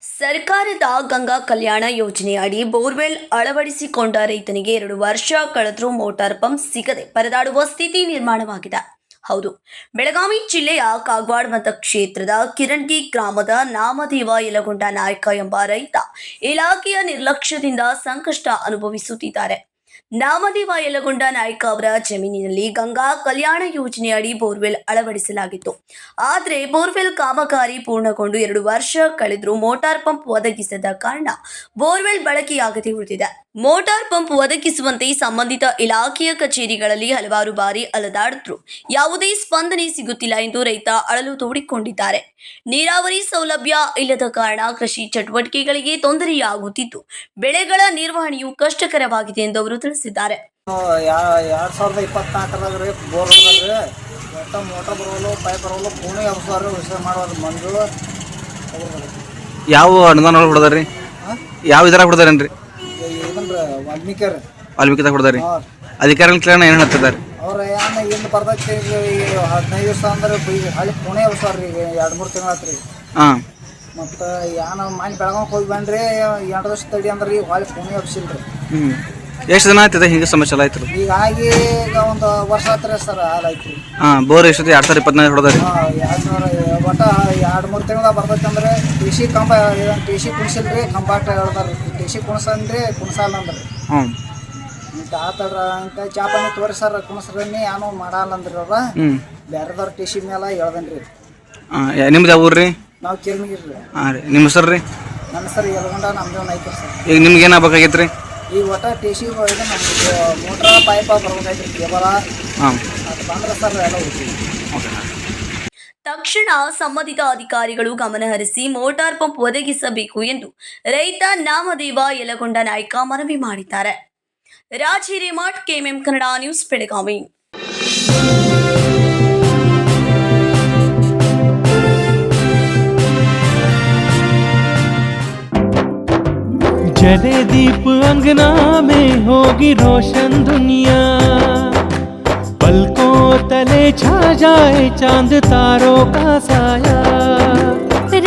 ಸರ್ಕಾರದ ಗಂಗಾ ಕಲ್ಯಾಣ ಯೋಜನೆಯಡಿ ಬೋರ್ವೆಲ್ ಅಳವಡಿಸಿಕೊಂಡ ರೈತನಿಗೆ 2 ವರ್ಷ ಕಳೆದರೂ ಮೋಟಾರ್ ಪಂಪ್ ಸಿಗದೆ ಪರದಾಡುವ ಸ್ಥಿತಿ ನಿರ್ಮಾಣವಾಗಿದೆ. ಹೌದು, ಬೆಳಗಾವಿ ಜಿಲ್ಲೆಯ ಕಾಗವಾಡ ಮತಕ್ಷೇತ್ರದ ಕಿರಣಗಿ ಗ್ರಾಮದ ನಾಮದೇವ ಯಲಗೊಂಡ ನಾಯ್ಕ ಎಂಬ ರೈತ ಇಲಾಖೆಯ ನಿರ್ಲಕ್ಷ್ಯದಿಂದ ಸಂಕಷ್ಟ ಅನುಭವಿಸುತ್ತಿದ್ದಾರೆ. ನಾಮದೇವ ಯಲಗೊಂಡ ನಾಯ್ಕ ಅವರ ಜಮೀನಿನಲ್ಲಿ ಗಂಗಾ ಕಲ್ಯಾಣ ಯೋಜನೆಯಡಿ ಬೋರ್ವೆಲ್ ಅಳವಡಿಸಲಾಗಿತ್ತು. ಆದರೆ ಬೋರ್ವೆಲ್ ಕಾಮಗಾರಿ ಪೂರ್ಣಗೊಂಡು 2 ವರ್ಷ ಕಳೆದರೂ ಮೋಟಾರ್ ಪಂಪ್ ಒದಗಿಸದ ಕಾರಣ ಬೋರ್ವೆಲ್ ಬಳಕೆಯಾಗದೆ ಉಳಿದಿದೆ. ಮೋಟಾರ್ ಪಂಪ್ ಒದಗಿಸುವಂತೆ ಸಂಬಂಧಿತ ಇಲಾಖೆಯ ಕಚೇರಿಗಳಲ್ಲಿ ಹಲವಾರು ಬಾರಿ ಅಲೆದಾಡಿದ್ರೂ ಯಾವುದೇ ಸ್ಪಂದನೆ ಸಿಗುತ್ತಿಲ್ಲ ಎಂದು ರೈತ ಅಳಲು ತೋಡಿಕೊಂಡಿದ್ದಾರೆ. ನೀರಾವರಿ ಸೌಲಭ್ಯ ಇಲ್ಲದ ಕಾರಣ ಕೃಷಿ ಚಟುವಟಿಕೆಗಳಿಗೆ ತೊಂದರೆಯಾಗುತ್ತಿದ್ದು ಬೆಳೆಗಳ ನಿರ್ವಹಣೆಯು ಕಷ್ಟಕರವಾಗಿದೆ ಎಂದು ಅವರು ತಿಳಿಸಿದ್ದಾರೆ. 2024 ಬೋರ್ ಮೋಟರ್ ಬರೋಲ್ಲ, ಪೈಪ್ ಬರೋಲ್ಲ, ಪೂಣೆ ವಿಷಯ ಮಾಡೋದು ಮಂಜು ಯಾವ ಅನುದಾನ ಹೊಡೆದಾರ್ರಿ? ಯಾವ ಇದ್ರಾಗ ಹೊಡೆದಾರೇನ್ರಿ? ವಾಲ್ಮೀಕಿದಾಗ ಹೊಡೆದಾರಿ. ಅಧಿಕಾರಿಗಳ ಕೇಳೋಣ ಏನು ಹೇಳ್ತಿದ್ದಾರೆ? ಅವ್ರ ಏನು ಬರ್ತೈತಿ 15 ದಿವಸ ಅಂದ್ರೆ ಹಳ್ಳಿ ಪುಣೆ ಸರ್ ಈಗ 2-3 ತಿಂಗಳು ಆತ್ರಿ. ಹಾಂ, ಮತ್ತು ಯಾನ ಮನೆ ಬೆಳಗಾವಿಗೆ ಹೋಗಿ ಬಂದ್ರಿ 2 ವರ್ಷ ತಡಿ ಅಂದ್ರೆ ಈಗ ಹೊಳ್ಳಿ ಪುಣೆ ಹಬ್ಸಿಲ್ರಿ. ಎಷ್ಟು ದಿನ ಆಯ್ತದ ಹಿಂಗೆ ಸಮಸ್ಯೆ ಎಲ್ಲ ಆಯ್ತು? ಹೀಗಾಗಿ ಈಗ 1 ವರ್ಷ ಆತ್ರಿ ಸರ್ ಹಾಲಾಯ್ತು. ಹಾಂ, ಬೋರ್ ಎಷ್ಟೊತ್ತಿ 2024 ಹೊಡೆದಾರಿ. ಒಟ್ಟು 2-3 ತಿಂಗಳ ಬರ್ತೈತಿ ಅಂದ್ರೆ ಟಿ ಸಿ ಕಂಬ ಟಿ ಸಿ ಕುಣಿಸಿಲ್ರಿ, ಕಂಬಾಟ ಹೇಳ್ತಾರೆ. ಟಿ ಸಿ ಕುಣಿಸಂದ್ರಿ ಕುಣಿಸಲ್ಲ ಅಂದ್ರಿ. ಹ್ಞೂ, ಇಂಥ ಆತಡ್ರ ಇಂಥ ಚಾಪನಿ ತೋರಿಸಾರ ಕುಣಿಸ್ರನ್ನಿ ಏನೋ ಮಾಡಲ್ಲ ಅಂದ್ರಿ ಅವ್ರ. ಬೇರೆದವ್ರ ಟಿ ಸಿ ಮೇಲೆ ಹೇಳ್ದನ್ರಿ. ನಿಮ್ದು ಯಾವ ಊರು ರೀ? ನಾವು ಕಿರ್ಮಿಗಿರ್ರಿ. ಹಾಂ ರೀ. ನಿಮ್ಮ ಹೆಸರು ರೀ? ನನ್ನ ಹೆಸರು ಯಲಗೊಂಡ ನಮ್ದು ನಾಯ್ಕ ಸರ್. ಈಗ ನಿಮ್ಗೆ ಏನು ಆಗ್ಬೇಕಾಗೈತೆ ರೀ? ಈಗ ಒಟ್ಟು ಟಿ ಸಿ ನಮ್ಗೆ ಮೋಟ್ರ ಪೈಪ ಬರ್ಬೇಕಾಯ್ತು ಕೇಬಲ. ಹಾಂ, ಅದು ಬಂದ್ರೆ ಸರ್ ಎಲ್ಲ ಹೋಗ್ತೀವಿ. ತಕ್ಷಣ ಸಂಬಂಧಿತ ಅಧಿಕಾರಿಗಳು ಗಮನಹರಿಸಿ ಮೋಟಾರ್ ಪಂಪ್ ಒದಗಿಸಬೇಕು ಎಂದು ರೈತ ನಾಮದೇವ ಯಲಗೊಂಡ ನಾಯ್ಕ ಮನವಿ ಮಾಡಿದ್ದಾರೆ. Raj Hiremath, KMM Kannada news, Belagavi. जले दीप अंगना में होगी रोशन दुनिया, पलकों तले छा जाए चांद तारों का साया,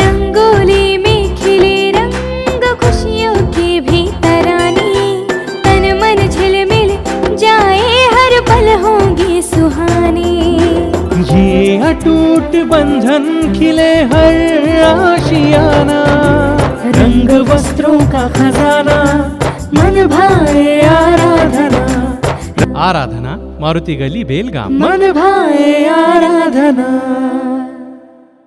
रंगोली में खिले रंग खुशियों के भी तराने, तन मन झिलमिल जाए हर पल होंगे सुहाने, ये अटूट बंधन खिले हर आशियाना, रंग वस्त्रों का खजाना, मन भाए आराधना. आराधना, मारुति गली, बेलगाम. मन भाए आराधना.